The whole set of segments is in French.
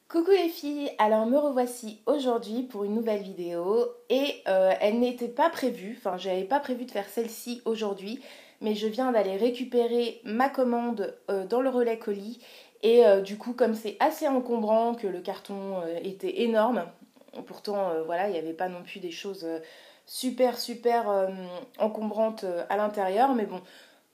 Coucou les filles, alors me revoici aujourd'hui pour une nouvelle vidéo et elle n'était pas prévue, enfin j'avais pas prévu de faire celle-ci aujourd'hui, mais je viens d'aller récupérer ma commande dans le relais colis et du coup comme c'est assez encombrant que le carton était énorme, pourtant voilà il n'y avait pas non plus des choses super encombrantes à l'intérieur, mais bon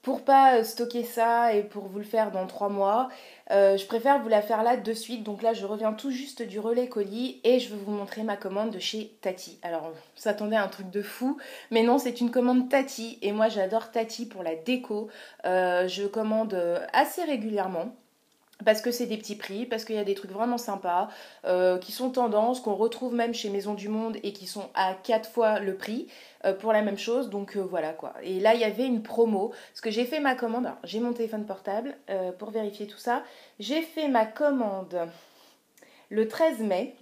pour pas stocker ça et pour vous le faire dans 3 mois, je préfère vous la faire là de suite. Donc là, je reviens tout juste du relais colis et je vais vous montrer ma commande de chez Tati. Alors, on s'attendait à un truc de fou, mais non, c'est une commande Tati et moi j'adore Tati pour la déco. Je commande assez régulièrement. Parce que c'est des petits prix, parce qu'il y a des trucs vraiment sympas, qui sont tendance, qu'on retrouve même chez Maison du Monde et qui sont à 4 fois le prix pour la même chose. Donc voilà quoi. Et là, il y avait une promo. Parce que j'ai fait ma commande. Alors, j'ai mon téléphone portable pour vérifier tout ça. J'ai fait ma commande le 13 mai.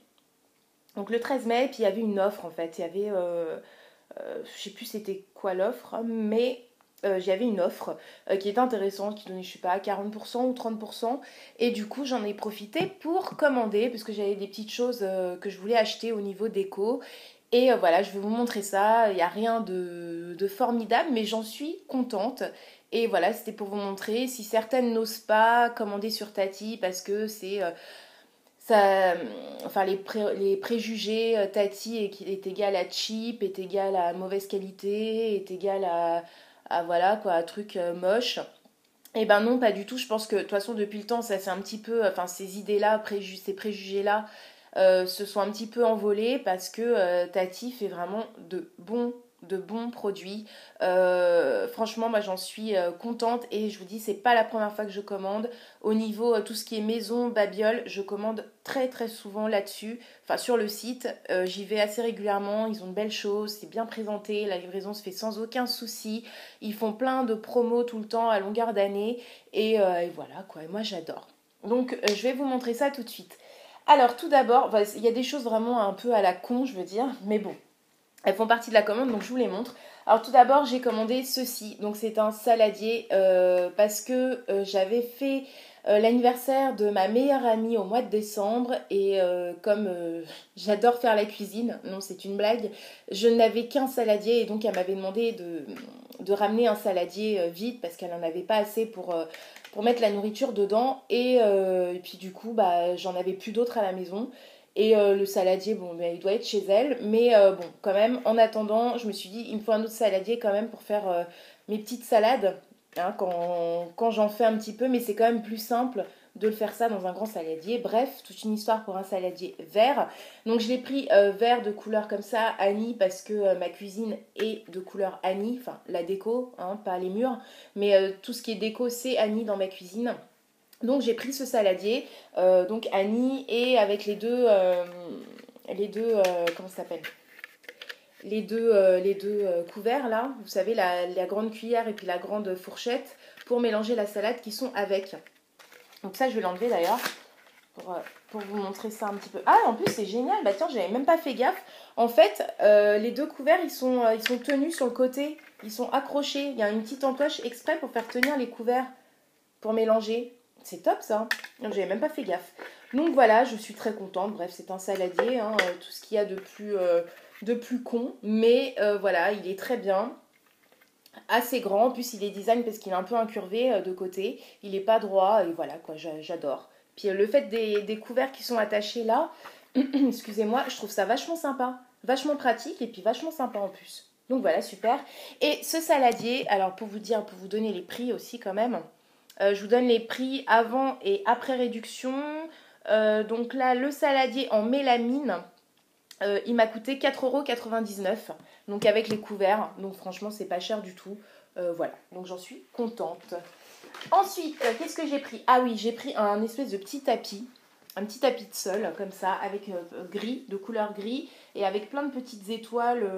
Donc le 13 mai, puis il y avait une offre en fait. Il y avait, je sais plus c'était quoi l'offre, mais j'avais une offre qui était intéressante, qui donnait, je sais pas, 40% ou 30%. Et du coup, j'en ai profité pour commander, parce que j'avais des petites choses que je voulais acheter au niveau déco. Et voilà, je vais vous montrer ça. Il n'y a rien de formidable, mais j'en suis contente. Et voilà, c'était pour vous montrer. Si certaines n'osent pas commander sur Tati parce que c'est ça, enfin les préjugés Tati est égal à cheap, est égal à mauvaise qualité, est égal à voilà quoi, à truc moche. Et ben non, pas du tout. Je pense que de toute façon depuis le temps, ça c'est un petit peu, enfin ces idées-là, ces préjugés-là se sont un petit peu envolés parce que Tati fait vraiment de bons produits. Franchement, moi j'en suis contente et je vous dis, c'est pas la première fois que je commande. Au niveau tout ce qui est maison, babiole, je commande très souvent là-dessus. Enfin, sur le site, j'y vais assez régulièrement. Ils ont de belles choses, c'est bien présenté. La livraison se fait sans aucun souci. Ils font plein de promos tout le temps à longueur d'année. Et voilà quoi, et moi j'adore. Donc, je vais vous montrer ça tout de suite. Alors, tout d'abord, il y a des choses vraiment un peu à la con, je veux dire, mais bon, elles font partie de la commande, donc je vous les montre. Alors, tout d'abord, j'ai commandé ceci. Donc, c'est un saladier parce que j'avais fait l'anniversaire de ma meilleure amie au mois de décembre. Et comme j'adore faire la cuisine, non, c'est une blague, je n'avais qu'un saladier. Et donc, elle m'avait demandé de ramener un saladier vide parce qu'elle n'en avait pas assez pour mettre la nourriture dedans. Et puis, du coup, bah, j'en avais plus d'autres à la maison. Et le saladier, bon, ben, il doit être chez elle. Mais bon, quand même, en attendant, je me suis dit, il me faut un autre saladier quand même pour faire mes petites salades. Hein, quand j'en fais un petit peu, mais c'est quand même plus simple de le faire ça dans un grand saladier. Bref, toute une histoire pour un saladier vert. Donc je l'ai pris vert de couleur comme ça, Annie, parce que ma cuisine est de couleur Annie. Enfin, la déco, hein, pas les murs. Mais tout ce qui est déco, c'est Annie dans ma cuisine. Donc j'ai pris ce saladier, donc Annie, et avec les deux, comment ça s'appelle? Les deux couverts là, vous savez, la grande cuillère et puis la grande fourchette pour mélanger la salade qui sont avec. Donc ça je vais l'enlever d'ailleurs pour vous montrer ça un petit peu. Ah en plus c'est génial, bah tiens j'avais même pas fait gaffe. En fait les deux couverts ils sont tenus sur le côté, ils sont accrochés. Il y a une petite encoche exprès pour faire tenir les couverts pour mélanger. C'est top ça. J'avais même pas fait gaffe. Donc voilà, je suis très contente. Bref, c'est un saladier, hein, tout ce qu'il y a de plus con. Mais voilà, il est très bien. Assez grand. En plus, il est design parce qu'il est un peu incurvé de côté. Il est pas droit. Et voilà, quoi, j'adore. Puis le fait des couverts qui sont attachés là, excusez-moi, je trouve ça vachement sympa. Vachement pratique et puis vachement sympa en plus. Donc voilà, super. Et ce saladier, alors pour vous dire, pour vous donner les prix aussi quand même, je vous donne les prix avant et après réduction. Donc là, le saladier en mélamine, il m'a coûté 4,99 €. Donc avec les couverts. Donc franchement, c'est pas cher du tout. Voilà, donc j'en suis contente. Ensuite, qu'est-ce que j'ai pris? Ah oui, j'ai pris un espèce de petit tapis. Un petit tapis de sol, comme ça, avec gris, de couleur gris, et avec plein de petites étoiles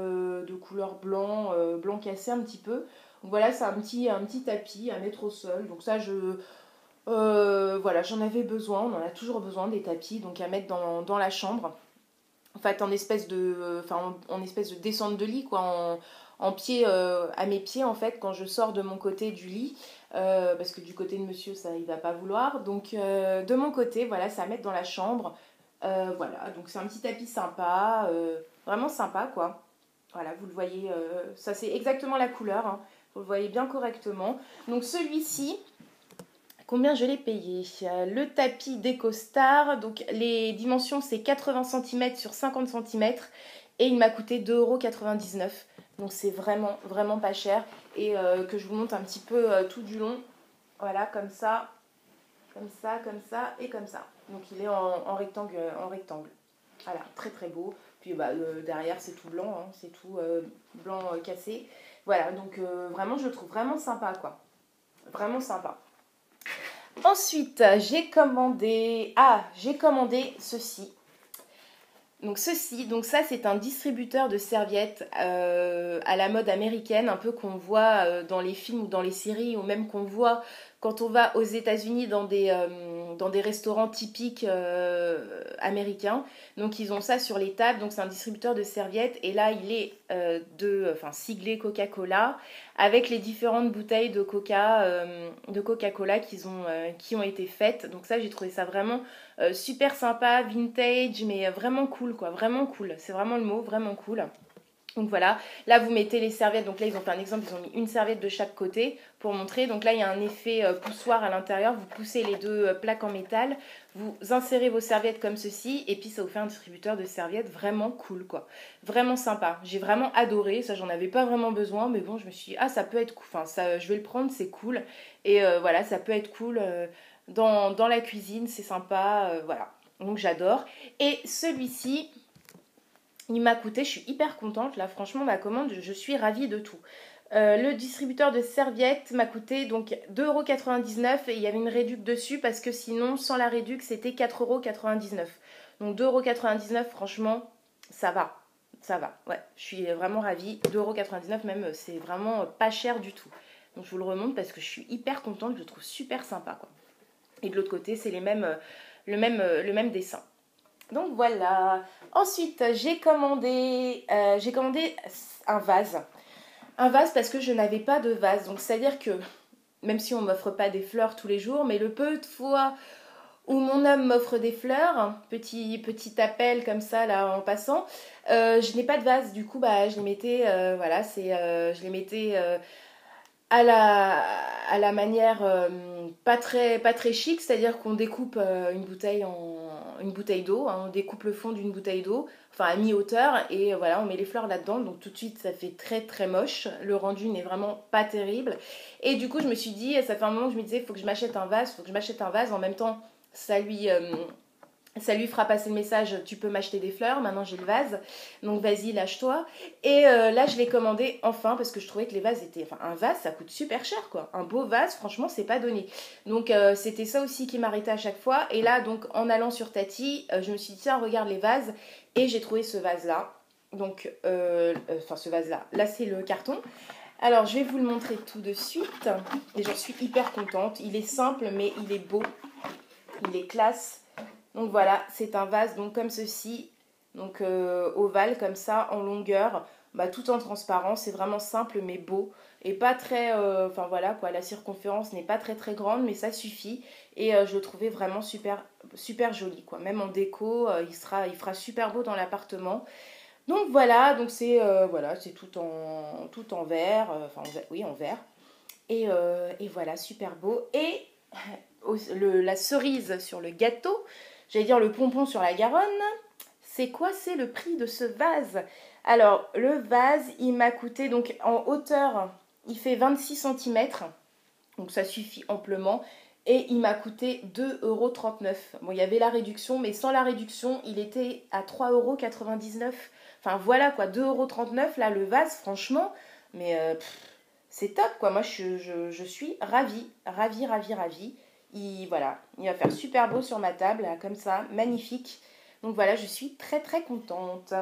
de couleur blanc, blanc cassé un petit peu. Donc voilà, c'est un petit tapis à mettre au sol. Donc ça, voilà, j'en avais besoin, on en a toujours besoin des tapis, donc à mettre dans la chambre. En fait, en espèce de descente de lit, quoi, en pied, à mes pieds, en fait, quand je sors de mon côté du lit, parce que du côté de monsieur, ça, il va pas vouloir. Donc, de mon côté, voilà, c'est à mettre dans la chambre. Voilà, donc c'est un petit tapis sympa, vraiment sympa quoi. Voilà, vous le voyez, ça c'est exactement la couleur, hein. Vous le voyez bien correctement. Donc celui-ci, combien je l'ai payé? Le tapis d'EcoStar, donc les dimensions c'est 80 cm sur 50 cm et il m'a coûté 2,99 €. Donc c'est vraiment, vraiment pas cher. Et que je vous montre un petit peu tout du long. Voilà, comme ça, comme ça, comme ça et comme ça. Donc il est en rectangle, en rectangle. Voilà, très très beau. Puis bah, derrière c'est tout blanc, hein, c'est tout blanc cassé. Voilà, donc vraiment je le trouve vraiment sympa quoi. Vraiment sympa. Ensuite, j'ai commandé ceci. Donc ceci, donc ça c'est un distributeur de serviettes à la mode américaine, un peu qu'on voit dans les films ou dans les séries, ou même qu'on voit quand on va aux États-Unis dans des restaurants typiques américains. Donc ils ont ça sur les tables, donc c'est un distributeur de serviettes et là il est siglé Coca-Cola avec les différentes bouteilles de Coca-Cola qui ont été faites. Donc ça j'ai trouvé ça vraiment super sympa, vintage, mais vraiment cool quoi, vraiment cool. C'est vraiment le mot, vraiment cool. Donc voilà, là vous mettez les serviettes, donc là ils ont fait un exemple, ils ont mis une serviette de chaque côté pour montrer. Donc là il y a un effet poussoir à l'intérieur, vous poussez les deux plaques en métal, vous insérez vos serviettes comme ceci et puis ça vous fait un distributeur de serviettes vraiment cool quoi. Vraiment sympa, j'ai vraiment adoré, ça j'en avais pas vraiment besoin mais bon je me suis dit ah ça peut être cool, enfin ça, je vais le prendre, c'est cool. Et voilà, ça peut être cool dans la cuisine, c'est sympa, voilà. Donc j'adore. Et celui-ci, il m'a coûté, je suis hyper contente, là franchement ma commande, je suis ravie de tout. Le distributeur de serviettes m'a coûté donc 2,99 € et il y avait une réduc dessus parce que sinon sans la réduc c'était 4,99 €. Donc 2,99 € franchement ça va, ça va, ouais, je suis vraiment ravie, 2,99 € même c'est vraiment pas cher du tout. Donc je vous le remonte parce que je suis hyper contente, je le trouve super sympa quoi. Et de l'autre côté c'est le même dessin. Donc voilà. Ensuite, j'ai commandé un vase. Un vase parce que je n'avais pas de vase. Donc c'est-à-dire que même si on m'offre pas des fleurs tous les jours, mais le peu de fois où mon homme m'offre des fleurs, petit appel comme ça là en passant, je n'ai pas de vase. Du coup, bah je les mettais, je les mettais à la manière pas très chic, c'est-à-dire qu'on découpe une bouteille d'eau, hein, on découpe le fond d'une bouteille d'eau, enfin à mi-hauteur, et voilà, on met les fleurs là-dedans, donc tout de suite ça fait très très moche, le rendu n'est vraiment pas terrible, et du coup je me suis dit, ça fait un moment que je me disais, il faut que je m'achète un vase, en même temps ça lui fera passer le message, tu peux m'acheter des fleurs, maintenant j'ai le vase, donc vas-y lâche-toi. Et là je l'ai commandé enfin parce que je trouvais que les vases étaient... Enfin un vase ça coûte super cher quoi, un beau vase franchement c'est pas donné. Donc c'était ça aussi qui m'arrêtait à chaque fois. Et là donc en allant sur Tati, je me suis dit tiens regarde les vases et j'ai trouvé ce vase là. Donc ce vase là c'est le carton. Alors je vais vous le montrer tout de suite et j'en suis hyper contente. Il est simple mais il est beau, il est classe. Donc voilà, c'est un vase donc comme ceci, donc ovale comme ça, en longueur, bah, tout en transparent. C'est vraiment simple mais beau et pas très... Enfin voilà quoi, la circonférence n'est pas très très grande mais ça suffit. Et je le trouvais vraiment super, super joli quoi. Même en déco, il fera super beau dans l'appartement. Donc voilà, donc c'est tout en verre, oui en verre. Et voilà, super beau. Et la cerise sur le gâteau, j'allais dire le pompon sur la Garonne, c'est quoi? C'est le prix de ce vase. Alors, le vase, il m'a coûté, donc en hauteur, il fait 26 cm, donc ça suffit amplement. Et il m'a coûté 2,39 €. Bon, il y avait la réduction, mais sans la réduction, il était à 3,99 €. Enfin voilà quoi, 2,39 €, là, le vase, franchement, mais c'est top quoi. Moi, je suis ravie, ravie, ravie, ravie. Voilà, il va faire super beau sur ma table, là, comme ça, magnifique. Donc voilà, je suis très très contente.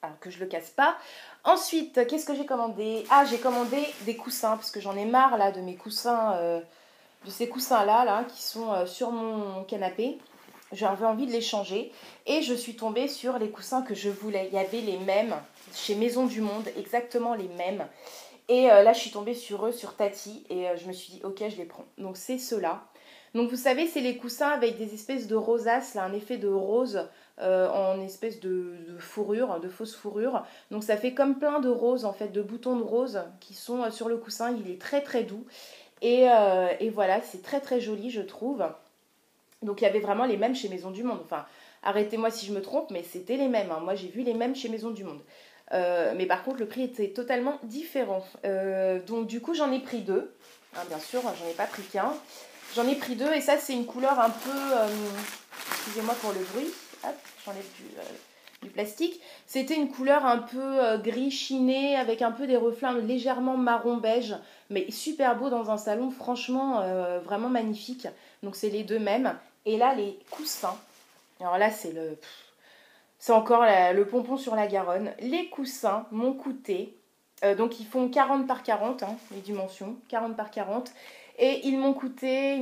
Alors que je le casse pas. Ensuite, qu'est-ce que j'ai commandé? Ah, j'ai commandé des coussins, parce que j'en ai marre là de mes coussins, de ces coussins-là là, qui sont sur mon canapé. J'avais envie de les changer. Et je suis tombée sur les coussins que je voulais. Il y avait les mêmes, chez Maison du Monde, exactement les mêmes. Et là, je suis tombée sur eux, sur Tati, et je me suis dit, ok, je les prends. Donc, c'est ceux-là. Donc vous savez, c'est les coussins avec des espèces de rosaces, là, un effet de rose en espèce de fourrure, de fausse fourrure. Donc ça fait comme plein de roses, en fait, de boutons de rose qui sont sur le coussin. Il est très très doux. Et voilà, c'est très très joli, je trouve. Donc il y avait vraiment les mêmes chez Maison du Monde. Enfin, arrêtez-moi si je me trompe, mais c'était les mêmes, hein. Moi j'ai vu les mêmes chez Maison du Monde. Mais par contre, le prix était totalement différent. Donc du coup, j'en ai pris deux. Hein, bien sûr, j'en ai pas pris qu'un. J'en ai pris deux et ça, c'est une couleur un peu... excusez-moi pour le bruit. Hop, j'enlève du plastique. C'était une couleur un peu gris chiné avec un peu des reflets légèrement marron beige, mais super beau dans un salon, franchement vraiment magnifique. Donc c'est les deux mêmes. Et là, les coussins. Alors là, c'est encore le pompon sur la Garonne. Les coussins m'ont coûté, donc ils font 40 par 40, hein, les dimensions, 40 par 40. Et ils m'ont coûté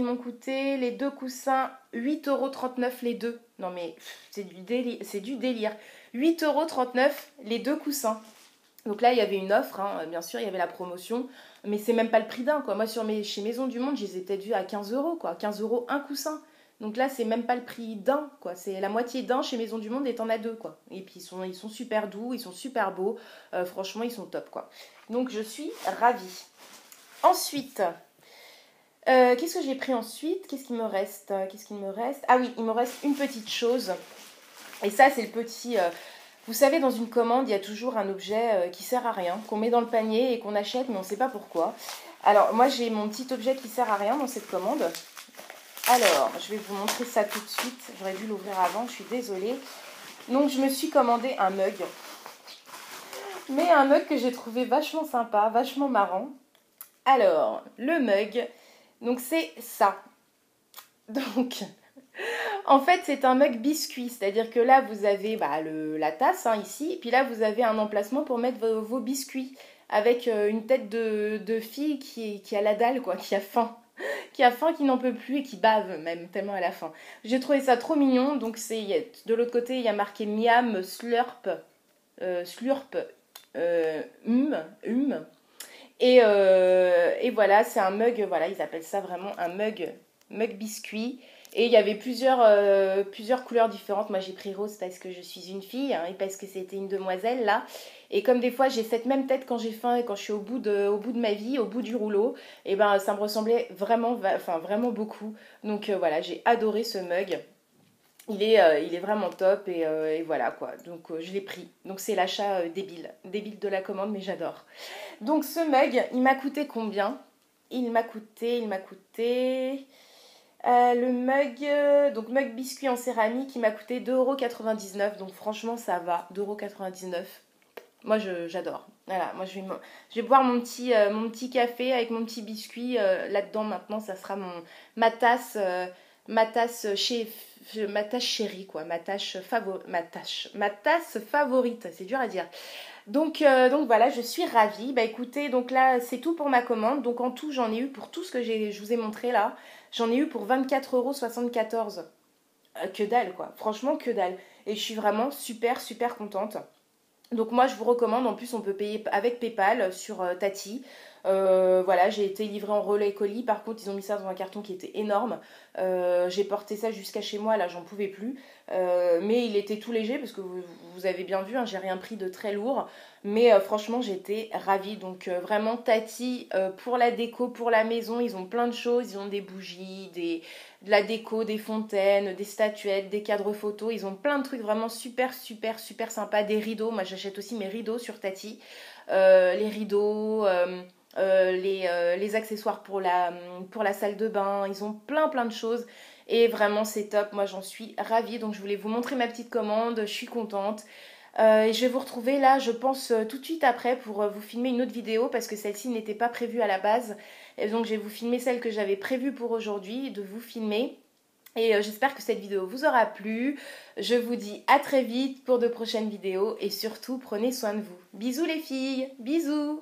les deux coussins 8,39 € les deux. Non mais c'est du délire. 8,39 € les deux coussins. Donc là, il y avait une offre, hein, bien sûr, il y avait la promotion, mais c'est même pas le prix d'un, quoi. Moi, chez Maison du Monde, je les ai peut-être vus à 15 €, quoi. 15 € un coussin. Donc là, c'est même pas le prix d'un, quoi. C'est la moitié d'un chez Maison du Monde et t'en as deux, quoi. Et puis ils sont super doux, ils sont super beaux. Franchement, ils sont top, quoi. Donc je suis ravie. Ensuite, qu'est-ce que j'ai pris ensuite? Qu'est-ce qu'il me reste? Ah oui, il me reste une petite chose. Et ça, c'est le petit... vous savez, dans une commande, il y a toujours un objet qui sert à rien, qu'on met dans le panier et qu'on achète, mais on ne sait pas pourquoi. Alors, moi, j'ai mon petit objet qui sert à rien dans cette commande. Alors, je vais vous montrer ça tout de suite. J'aurais dû l'ouvrir avant, je suis désolée. Donc, je me suis commandé un mug. Mais un mug que j'ai trouvé vachement sympa, vachement marrant. Alors, le mug, donc c'est ça. Donc... En fait, c'est un mug biscuit, c'est-à-dire que là, vous avez la tasse, hein, ici, puis là, vous avez un emplacement pour mettre vos biscuits, avec une tête de fille qui a la dalle, quoi, qui a faim, qui n'en peut plus et qui bave même, tellement elle a faim. J'ai trouvé ça trop mignon, donc de l'autre côté, il y a marqué Miam, Slurp, Slurp, et voilà, c'est un mug, voilà, ils appellent ça vraiment un mug biscuit. Et il y avait plusieurs couleurs différentes. Moi, j'ai pris rose parce que je suis une fille, hein, et parce que c'était une demoiselle, là. Et comme des fois, j'ai cette même tête quand j'ai faim et quand je suis au bout de ma vie, au bout du rouleau, et ben, ça me ressemblait vraiment, vraiment beaucoup. Donc voilà, j'ai adoré ce mug. Il est vraiment top et voilà, quoi. Donc je l'ai pris. Donc c'est l'achat débile de la commande, mais j'adore. Donc ce mug, il m'a coûté combien? Il m'a coûté... le mug, donc mug biscuit en céramique, il m'a coûté 2,99 €. Donc franchement, ça va. 2,99 €. Moi, j'adore. Voilà, moi, je vais boire mon petit café avec mon petit biscuit là-dedans maintenant. Ça sera ma tasse chérie, quoi. Ma tasse favorite. C'est dur à dire. Donc voilà, je suis ravie. Bah écoutez, donc là, c'est tout pour ma commande. Donc en tout, j'en ai eu pour tout ce que je vous ai montré là. J'en ai eu pour 24,74 €. Que dalle, quoi. Franchement, que dalle. Et je suis vraiment super, super contente. Donc moi, je vous recommande. En plus, on peut payer avec PayPal sur Tati. Voilà, j'ai été livrée en relais colis. Par contre, ils ont mis ça dans un carton qui était énorme. J'ai porté ça jusqu'à chez moi. Là, j'en pouvais plus. Mais il était tout léger parce que vous avez bien vu, hein, j'ai rien pris de très lourd. Mais franchement, j'étais ravie. Donc vraiment, Tati, pour la déco, pour la maison, ils ont plein de choses. Ils ont des bougies, de la déco, des fontaines, des statuettes, des cadres photos. Ils ont plein de trucs vraiment super, super, super sympas. Des rideaux. Moi, j'achète aussi mes rideaux sur Tati. Les rideaux... les accessoires pour la salle de bain, ils ont plein de choses et vraiment c'est top, moi j'en suis ravie. Donc je voulais vous montrer ma petite commande, je suis contente et je vais vous retrouver là je pense tout de suite après pour vous filmer une autre vidéo parce que celle-ci n'était pas prévue à la base et donc je vais vous filmer celle que j'avais prévue pour aujourd'hui de vous filmer. Et j'espère que cette vidéo vous aura plu. Je vous dis à très vite pour de prochaines vidéos et surtout prenez soin de vous. Bisous les filles, bisous.